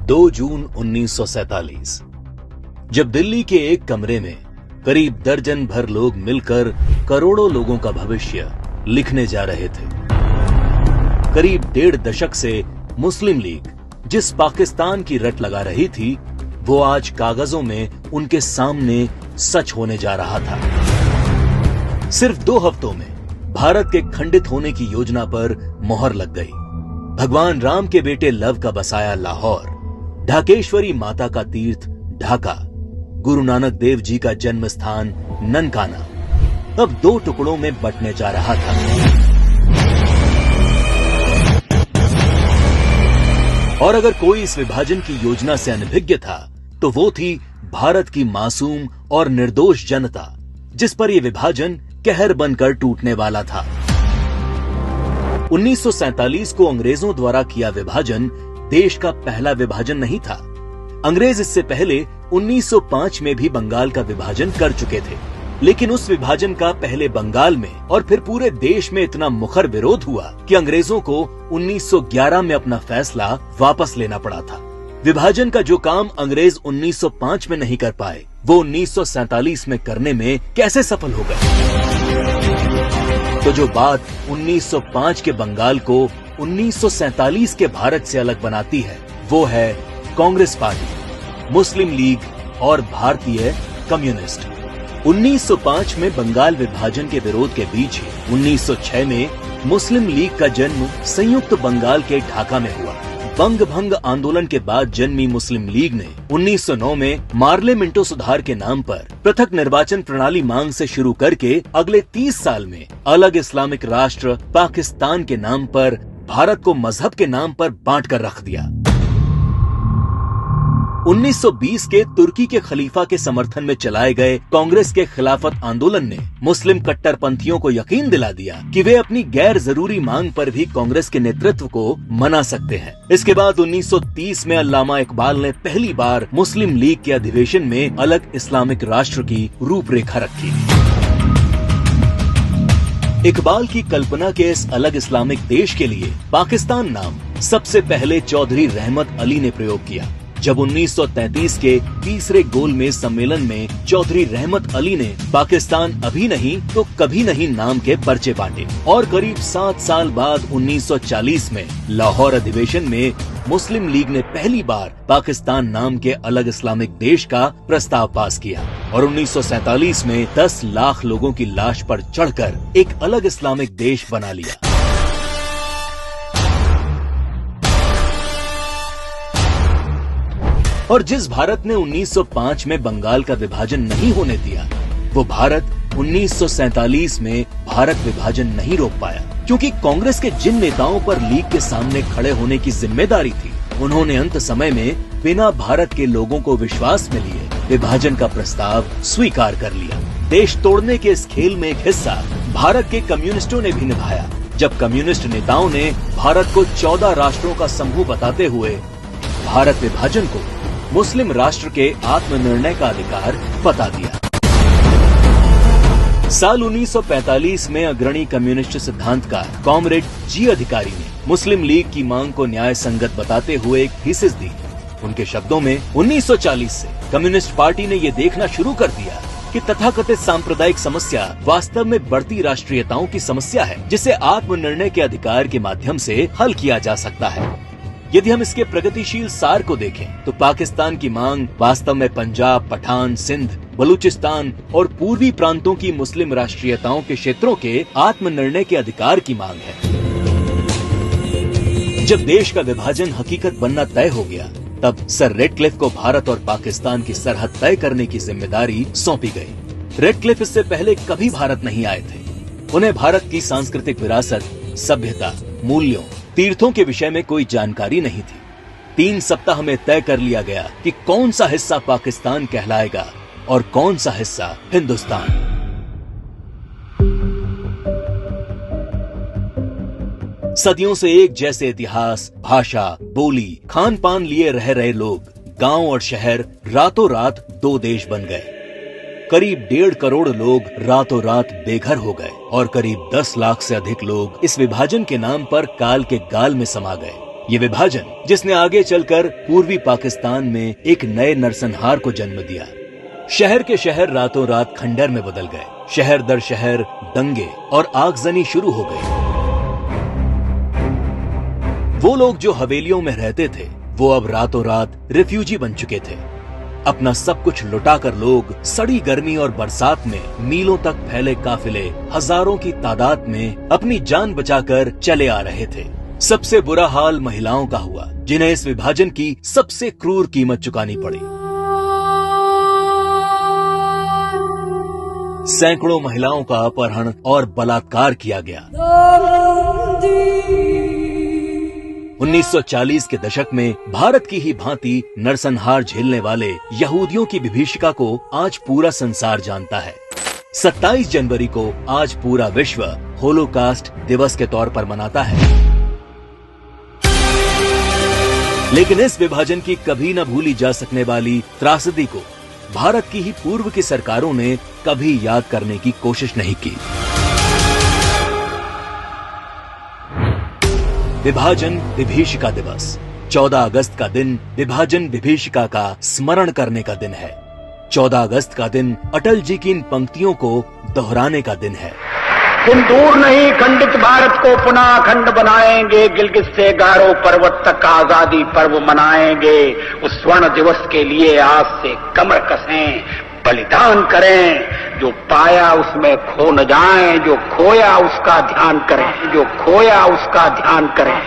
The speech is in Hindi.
2 जून 1947 जब दिल्ली के एक कमरे में करीब दर्जन भर लोग मिलकर करोड़ों लोगों का भविष्य लिखने जा रहे थे। करीब 1.5 दशक से मुस्लिम लीग जिस पाकिस्तान की रट लगा रही थी, वो आज कागजों में उनके सामने सच होने जा रहा था। सिर्फ 2 हफ्तों में भारत के खंडित होने की योजना पर मोहर लग गई। भगवान राम के बेटे लव का बसाया लाहौर, ढाकेश्वरी माता का तीर्थ ढाका, गुरु नानक देव जी का जन्म स्थान ननकाना अब 2 टुकड़ों में बंटने जा रहा था। और अगर कोई इस विभाजन की योजना से अनभिज्ञ था, तो वो थी भारत की मासूम और निर्दोष जनता, जिस पर यह विभाजन कहर बनकर टूटने वाला था। 1947 को अंग्रेजों द्वारा किया विभाजन देश का पहला विभाजन नहीं था। अंग्रेज इससे पहले 1905 में भी बंगाल का विभाजन कर चुके थे, लेकिन उस विभाजन का पहले बंगाल में और फिर पूरे देश में इतना मुखर विरोध हुआ कि अंग्रेजों को 1911 में अपना फैसला वापस लेना पड़ा था। विभाजन का जो काम अंग्रेज 1905 में नहीं कर पाए, वो 1947 में करने में कैसे सफल हो गए? तो जो बात 1905 के बंगाल को 1947 के भारत से अलग बनाती है, वो है कांग्रेस पार्टी, मुस्लिम लीग और भारतीय कम्युनिस्ट। 1905 में बंगाल विभाजन के विरोध के बीच ही 1906 में मुस्लिम लीग का जन्म संयुक्त बंगाल के ढाका में हुआ। बंग भंग आंदोलन के बाद जन्मी मुस्लिम लीग ने 1909 में मार्ले मिंटो सुधार के नाम पर पृथक निर्वाचन प्रणाली मांग से शुरू करके अगले 30 साल में अलग इस्लामिक राष्ट्र पाकिस्तान के नाम पर भारत को मजहब के नाम पर बांट कर रख दिया। 1920 के तुर्की के खलीफा के समर्थन में चलाए गए कांग्रेस के खिलाफत आंदोलन ने मुस्लिम कट्टरपंथियों को यकीन दिला दिया कि वे अपनी गैर जरूरी मांग पर भी कांग्रेस के नेतृत्व को मना सकते हैं। इसके बाद 1930 में अल्लामा इकबाल ने पहली बार मुस्लिम लीग के अधिवेशन में अलग इस्लामिक राष्ट्र की रूपरेखा रखी। इकबाल की कल्पना के इस अलग इस्लामिक देश के लिए पाकिस्तान नाम सबसे पहले चौधरी रहमत अली ने प्रयोग किया। जब 1933 के तीसरे गोलमेज सम्मेलन में चौधरी रहमत अली ने पाकिस्तान अभी नहीं तो कभी नहीं नाम के पर्चे बांटे और करीब 7 साल बाद 1940 में लाहौर अधिवेशन में मुस्लिम लीग ने पहली बार पाकिस्तान नाम के अलग इस्लामिक देश का प्रस्ताव पास किया और 1947 में 10 लाख लोगों की लाश पर चढ़कर एक अलग इस्लामिक देश बना लिया। और जिस भारत ने 1905 में बंगाल का विभाजन नहीं होने दिया, वो भारत 1947 में भारत विभाजन नहीं रोक पाया, क्योंकि कांग्रेस के जिन नेताओं पर लीग के सामने खड़े होने की जिम्मेदारी थी, उन्होंने अंत समय में बिना भारत के लोगों को विश्वास में लिए विभाजन का प्रस्ताव स्वीकार कर लिया। देश तोड़ने के इस खेल में एक हिस्सा भारत के कम्युनिस्टों ने भी निभाया, जब कम्युनिस्ट नेताओं ने भारत को 14 राष्ट्रों का समूह बताते हुए भारत विभाजन को मुस्लिम राष्ट्र के आत्मनिर्णय का अधिकार बता दिया। साल 1945 में अग्रणी कम्युनिस्ट सिद्धांतकार कॉमरेड जी अधिकारी ने मुस्लिम लीग की मांग को न्याय संगत बताते हुए एक थीसिस दी। उनके शब्दों में 1940 से कम्युनिस्ट पार्टी ने ये देखना शुरू कर दिया कि तथाकथित सांप्रदायिक समस्या वास्तव में बढ़ती राष्ट्रीयताओं की समस्या है, जिसे आत्मनिर्णय के अधिकार के माध्यम से हल किया जा सकता है। यदि हम इसके प्रगतिशील सार को देखें, तो पाकिस्तान की मांग वास्तव में पंजाब, पठान, सिंध, बलूचिस्तान और पूर्वी प्रांतों की मुस्लिम राष्ट्रीयताओं के क्षेत्रों के आत्मनिर्णय के अधिकार की मांग है। जब देश का विभाजन हकीकत बनना तय हो गया, तब सर रेडक्लिफ को भारत और पाकिस्तान की सरहद तय करने की जिम्मेदारी सौंपी गई। रेडक्लिफ इससे पहले कभी भारत नहीं आए थे। उन्हें भारत की सांस्कृतिक विरासत, सभ्यता, मूल्यों, तीर्थों के विषय में कोई जानकारी नहीं थी। 3 सप्ताह में तय कर लिया गया कि कौन सा हिस्सा पाकिस्तान कहलाएगा और कौन सा हिस्सा हिंदुस्तान। सदियों से एक जैसे इतिहास, भाषा, बोली, खान पान लिए रह रहे लोग, गांव और शहर रातों रात 2 देश बन गए। करीब 1.5 करोड़ लोग रातों रात बेघर हो गए और करीब 10 लाख से अधिक लोग इस विभाजन के नाम पर काल के गाल में समा गए। ये विभाजन जिसने आगे चलकर पूर्वी पाकिस्तान में एक नए नरसंहार को जन्म दिया। शहर के शहर रातों रात खंडर में बदल गए। शहर दर शहर दंगे और आगजनी शुरू हो गई। वो लोग जो हवेलियों में रहते थे वो अब रातों रात रिफ्यूजी बन चुके थे। अपना सब कुछ लुटाकर लोग सड़ी गर्मी और बरसात में मीलों तक फैले काफिले हजारों की तादाद में अपनी जान बचाकर चले आ रहे थे। सबसे बुरा हाल महिलाओं का हुआ, जिन्हें इस विभाजन की सबसे क्रूर कीमत चुकानी पड़ी। सैकड़ों महिलाओं का अपहरण और बलात्कार किया गया। 1940 के दशक में भारत की ही भांति नरसंहार झेलने वाले यहूदियों की विभीषिका को आज पूरा संसार जानता है। 27 जनवरी को आज पूरा विश्व होलोकास्ट दिवस के तौर पर मनाता है। लेकिन इस विभाजन की कभी न भूली जा सकने वाली त्रासदी को भारत की ही पूर्व की सरकारों ने कभी याद करने की कोशिश नहीं की। विभाजन विभीषिका दिवस 14 अगस्त का दिन विभाजन विभीषिका का स्मरण करने का दिन है। 14 अगस्त का दिन अटल जी की इन पंक्तियों को दोहराने का दिन है। तुम दूर नहीं खंडित भारत को पुनः अखंड बनाएंगे, गिलगित से गारो पर्वत तक आजादी पर्व मनाएंगे। उस स्वर्ण दिवस के लिए आज से कमर कसें, बलिदान करें। जो पाया उसमें खो न जाएं, जो खोया उसका ध्यान करें, जो खोया उसका ध्यान करें।